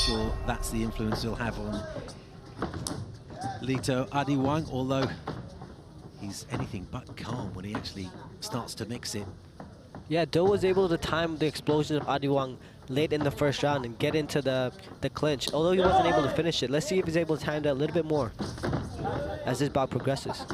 sure that's the influence he'll have on Lito Adiwang, although he's anything but calm when he actually starts to mix it. Yeah, Do was able to time the explosion of Adiwang late in the first round and get into the clinch, although he wasn't able to finish it. Let's see if he's able to time that a little bit more as this bout progresses.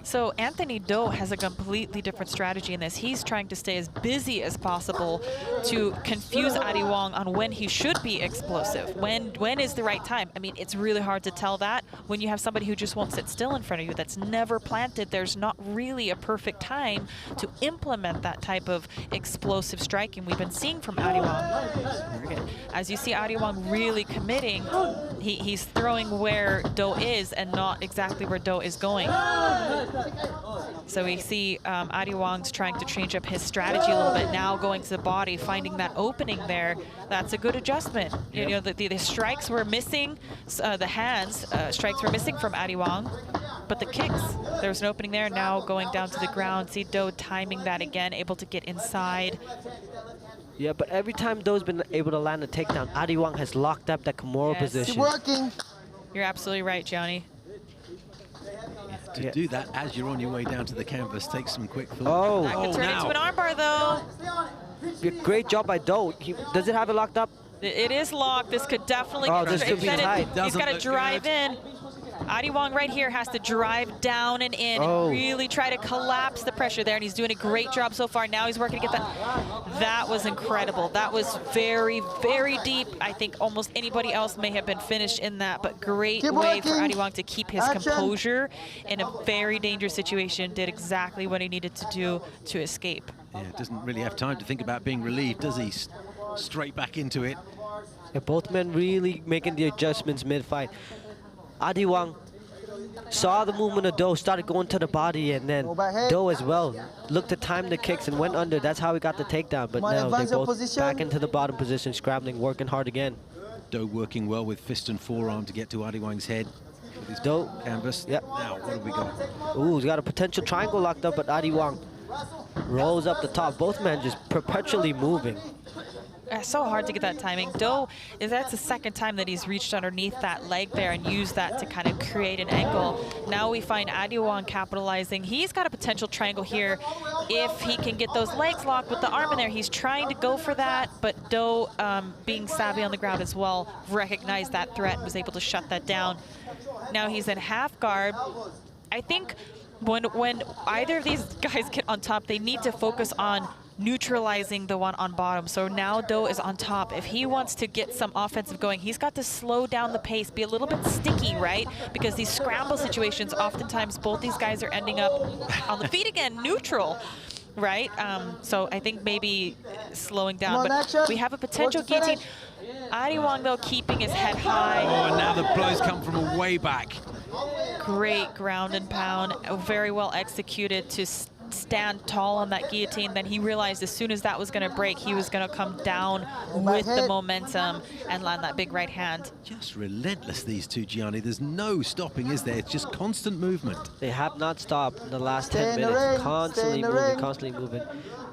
So Anthony Do has a completely different strategy in this. He's trying to stay as busy as possible to confuse Adiwang on when he should be explosive. When is the right time? I mean, it's really hard to tell that when you have somebody who just won't sit still in front of you, that's never planted. There's not really a perfect time to implement that type of explosive striking we've been seeing from Adiwang. As you see Adiwang really committing, he's throwing where Do is and not exactly where Do is going. So we see Adiwang's trying to change up his strategy a little bit, now going to the body, finding that opening there. That's a good adjustment. Yep. You know, the strikes were missing, the hands, strikes were missing from Adiwang, but the kicks, there was an opening there, now going down to the ground. See Do timing that again, able to get inside. Yeah, but every time Do's been able to land a takedown, Adiwang has locked up that Kimura position. Keep working. You're absolutely right, Johnny. To do that as you're on your way down to the canvas, take some quick thought. Oh, That could turn into an armbar, though. Great job by Do. Does it have it locked up? It is locked. This could definitely get this could be tight. He's got to drive in. Adiwang right here has to drive down and in and really try to collapse the pressure there, and he's doing a great job so far. Now he's working to get that. That was incredible. That was very, very deep. I think almost anybody else may have been finished in that, but great way for Adiwang to keep his composure in a very dangerous situation. Did exactly what he needed to do to escape. Yeah, doesn't really have time to think about being relieved, does he? Straight back into it. Yeah, both men really making the adjustments mid-fight. Adiwang saw the movement of Do, started going to the body, and then Do as well looked to time the kicks and went under. That's how he got the takedown, but now they're both back into the bottom position, scrambling, working hard again. Do working well with fist and forearm to get to Adiwang's head. Do canvas. Yep. Now, what have we got? Ooh, he's got a potential triangle locked up, but Adiwang rolls up the top. Both men just perpetually moving. So hard to get that timing. Do, that's the second time that he's reached underneath that leg there and used that to kind of create an angle. Now we find Adiwang capitalizing. He's got a potential triangle here if he can get those legs locked with the arm in there. He's trying to go for that, but Do, being savvy on the ground as well, recognized that threat and was able to shut that down. Now he's in half guard. I think when either of these guys get on top, they need to focus on neutralizing the one on bottom. So now Do is on top. If he wants to get some offensive going, he's got to slow down the pace, be a little bit sticky, right? Because these scramble situations, oftentimes both these guys are ending up on the feet again, neutral, right? So I think maybe slowing down. But we have a potential guillotine. Adiwang, though, keeping his head high. Oh, and now the blows come from way back. Great ground and pound, very well executed to stand tall on that guillotine. Then he realized as soon as that was going to break, he was going to come down with the momentum and land that big right hand. Just relentless, these two, Gianni. There's no stopping, is there? It's just constant movement. They have not stopped in the last 10 minutes. Constantly moving, constantly moving.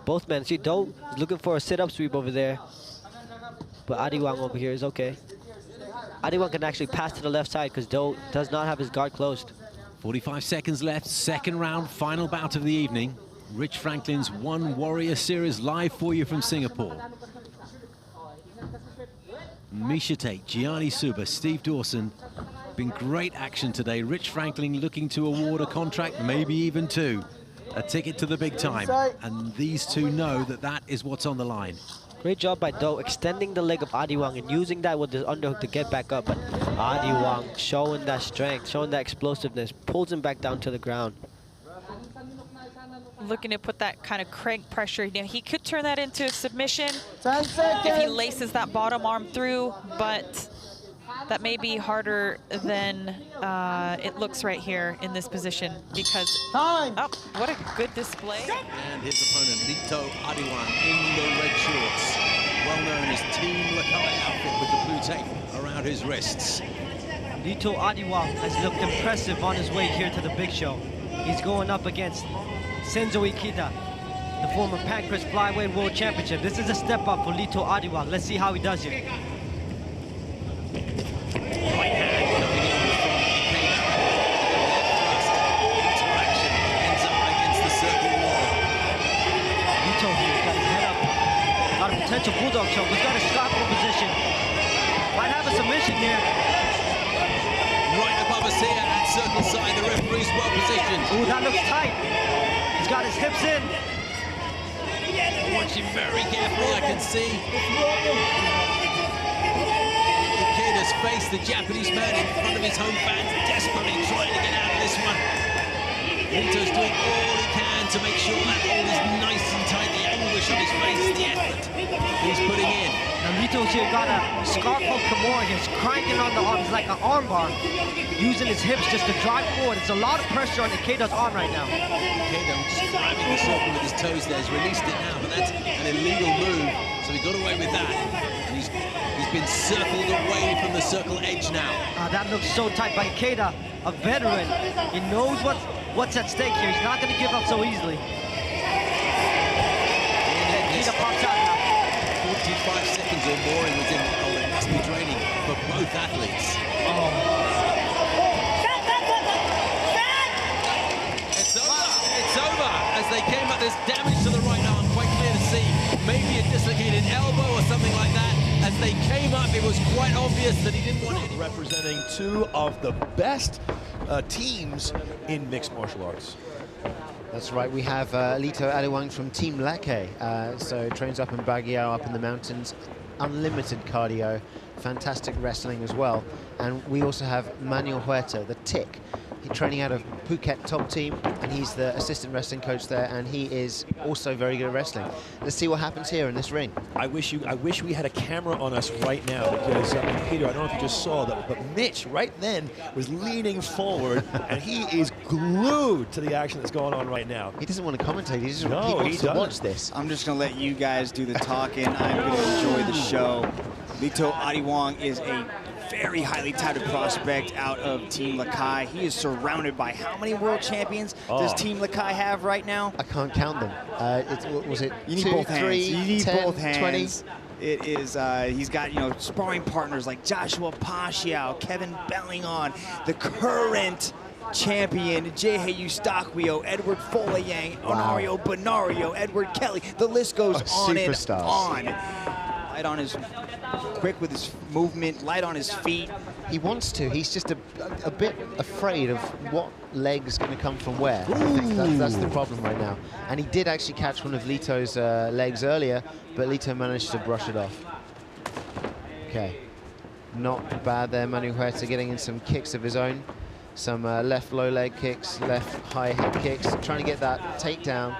Both men. See, Do is looking for a sit-up sweep over there, but Adiwang over here is okay. Adiwang can actually pass to the left side because Do does not have his guard closed. 45 seconds left, second round, final bout of the evening. Rich Franklin's One Warrior Series live for you from Singapore. Misha Tate, Gianni Suba, Steve Dawson. Been great action today. Rich Franklin looking to award a contract, maybe even two. A ticket to the big time. And these two know that that is what's on the line. Great job by Do, extending the leg of Adiwang and using that with the underhook to get back up. But Adiwang showing that strength, showing that explosiveness, pulls him back down to the ground. Looking to put that kind of crank pressure. You know, he could turn that into a submission if he laces that bottom arm through, but that may be harder than it looks right here in this position because, oh, what a good display. And his opponent, Lito Adiwang, in the red shorts. Well known as Team Lakai outfit with the blue tape around his wrists. Lito Adiwang has looked impressive on his way here to the big show. He's going up against Senzo Ikeda, the former Pancrase Flyweight World Championship. This is a step up for Lito Adiwang. Let's see how he does here. to bulldog choke. He's got a scalpel position. Might have a submission here. Right above us here at circle side, the referee's well positioned. Ooh, that looks tight. He's got his hips in. Watching very carefully, I can see Ikeda's face, the Japanese man in front of his home fans, desperately trying to get out of this one. Lito's doing all he can to make sure that hold is nice and tight. The anguish on his face, the effort he's putting in. Now Lito's here got a scalpel Kimura. He's cranking on the arms like an arm bar, using his hips just to drive forward. It's a lot of pressure on Ikeda's arm right now. Ikeda just grabbing the circle with his toes there. He's released it now, but that's an illegal move, so he got away with that. And he's been circled away from the circle edge now. That looks so tight by Ikeda, a veteran. He knows what's at stake here. He's not going to give up so easily. Ikeda pops out now. 45 seconds or more he was in. Oh, it must be draining for both athletes. It's over. It's over. As they came up, there's damage to the right arm. Quite clear to see. Maybe a dislocated elbow or something like that. As they came up, it was quite obvious that he didn't want it. Representing two of the best teams in mixed martial arts. That's right, we have Lito Adiwang from Team Lake, so trains up in Baguio, up in the mountains, unlimited cardio, fantastic wrestling as well. And we also have Manuel Huerta, the Tick. He's training out of Phuket Top Team, and he's the assistant wrestling coach there, and he is also very good at wrestling. Let's see what happens here in this ring. I wish we had a camera on us right now, because Peter, I don't know if you just saw that, but Mitch right then was leaning forward, and he is glued to the action that's going on right now. He doesn't want to commentate, he just wants to watch this. I'm just going to let you guys do the talking. I'm going to enjoy the show. Lito Adiwang is a very highly touted prospect out of Team Lakai. He is surrounded by how many world champions does Team Lakai have right now? I can't count them. Was it you need 2, both 3, hands. You need 10, both hands. 20? It is, he's got, sparring partners like Joshua Paxiao, Kevin Bellingon, the current champion, Jehe Eustaquio, Edward Folayang, Onario Benario, Edward Kelly. The list goes on and on. Light on his, quick with his movement, light on his feet. He wants to. He's just a bit afraid of what leg's going to come from where. I think that's the problem right now. And he did actually catch one of Lito's legs earlier, but Lito managed to brush it off. Okay. Not bad there, Manu Huerta getting in some kicks of his own. Some left low leg kicks, left high head kicks. Trying to get that takedown.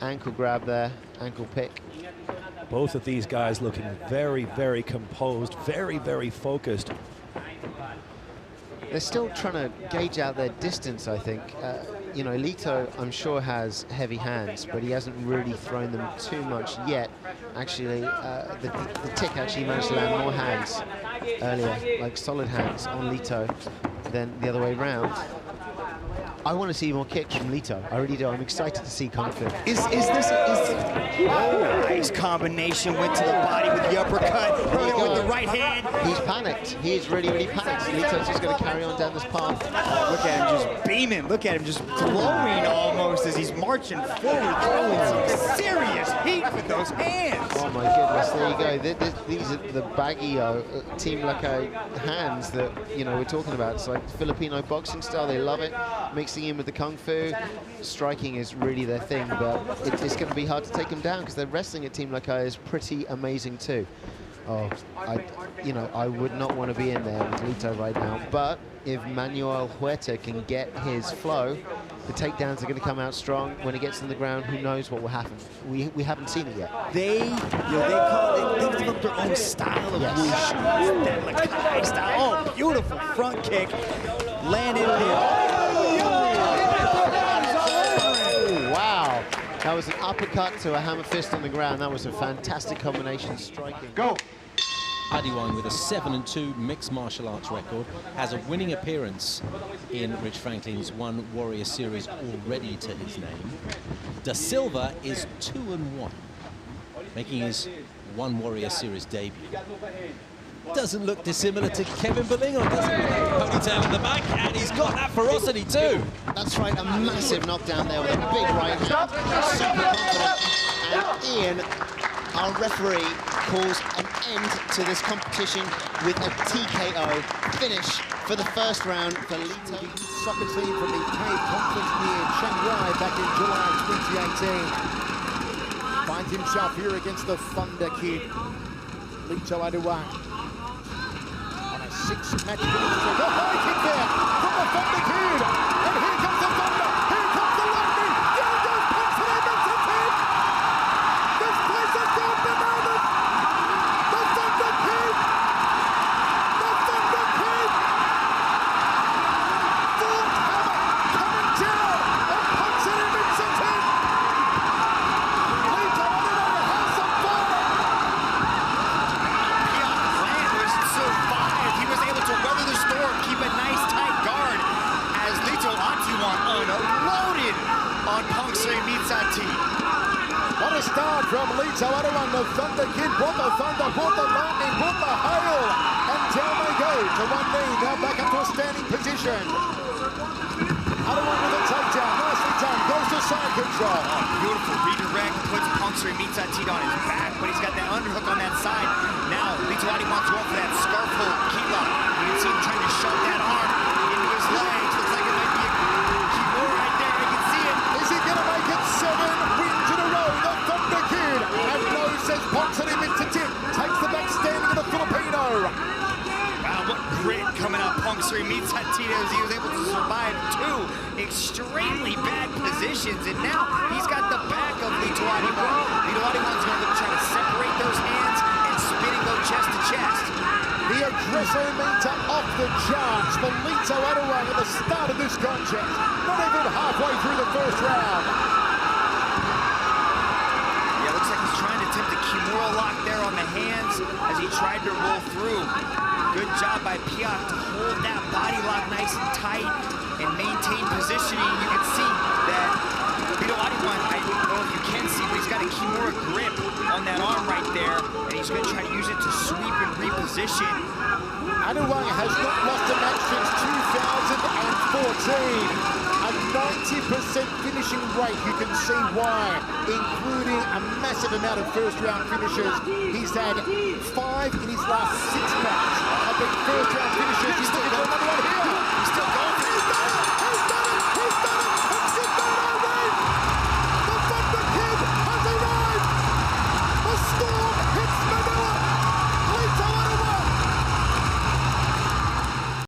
Ankle grab there, ankle pick. Both of these guys looking very, very composed, very, very focused. They're still trying to gauge out their distance, I think. Lito, I'm sure, has heavy hands, but he hasn't really thrown them too much yet. Actually, the Tick actually managed to land more hands earlier, like solid hands on Lito, than the other way around. I want to see more kicks from Lito. I really do. I'm excited to see Kung Fu. Nice combination, went to the body with the uppercut, hit with the right hand. He's panicked. He is really, really panicked. Lito's just going to carry on down this path. Look at him just beaming. Look at him just glowing almost as he's marching forward, throwing some serious heat with those hands. Oh my goodness, there you go. These are the Baguio Team Lakai hands that, we're talking about. It's like Filipino boxing style. They love it. Mixing in with the Kung Fu. Striking is really their thing, but it's going to be hard to take them down because their wrestling at Team Lakai is pretty amazing too. Oh, I would not want to be in there with Lito right now, but if Manuel Huerta can get his flow, the takedowns are going to come out strong. When he gets on the ground, who knows what will happen. We haven't seen it yet. They developed their own style of wushu. That Lakai style. Oh, beautiful front kick. Landed there. Wow. That was an uppercut to a hammer fist on the ground. That was a fantastic combination striking. Go! Adiwang with a 7-2 mixed martial arts record has a winning appearance in Rich Franklin's One Warrior Series already to his name. Da Silva is 2-1, making his One Warrior Series debut. Doesn't look dissimilar to Kevin Bellingon, does it? Ponytail in the back, and he's got that ferocity too. That's right, a massive knockdown there with a big right hand. Super confident. And Ian our referee calls an end to this competition with a TKO finish for the first round for Lito. Soccer team from the Cave Conference near Shanghai back in July 2018. Finds himself here against the Thunder Kid, Lito Adiwang. On a 6-match winning streak. A high kick there from the Thunder Kid. And here comes the Thunder. Here comes the Lightning. There goes Punch and Evans and Tim. This place has gone bananas. The Thunder Kid. The Thunder Kid. Full hammer coming down on Punch and Evans and Tim. Lito Adiwang has some fire. He was able to weather the storm, keep a nice tight guard as Lito Adiwang unloaded on Pongse-Mma. What a start from Lito Adiwang. The Thunder Kid brought the thunder, brought the lightning, brought the hail. And down they go to one knee, now back up to a standing position. Adiwang with a takedown, nicely done, goes to side control. Beautiful redirect, puts Pongse-Mma on his back, but he's got that underhook on that side. Now, Lito Adiwang's going for that scarf hold key lock. You can see him trying to shove that arm into his legs. Looks like it might be a Kimura right there. You can see it. Is he going to make it 7 wins in a row? The Thunder Kid. And no, says Pongse-Mma. Takes the back standing of the Filipino. Wow, what grit coming up Pongse-Mma as he was able to survive 2 extremely bad positions, and now he's got the back of Lito Adiwang. Lito Adiwang's going to try to separate those hands and spin and go chest to chest. The aggresso meter off the charts for Lito Adiwang at the start of this contest. Not even halfway through the first round. Yeah, looks like he's trying to attempt a Kimura lock there on the hands as he tried to roll through. Good job by Piak to hold that body lock nice and tight and maintain positioning. You can see that Lito Adiwang, I don't know if you can see, but he's got a Kimura grip on that arm right there, and he's going to try to use it to sweep and reposition. Adiwang has not lost a match since 2014. A 90% finishing rate, you can see why, including a massive amount of first-round finishes. He's had 5 in his last 6 matches. Have been first-round finishes. He's looking for another one.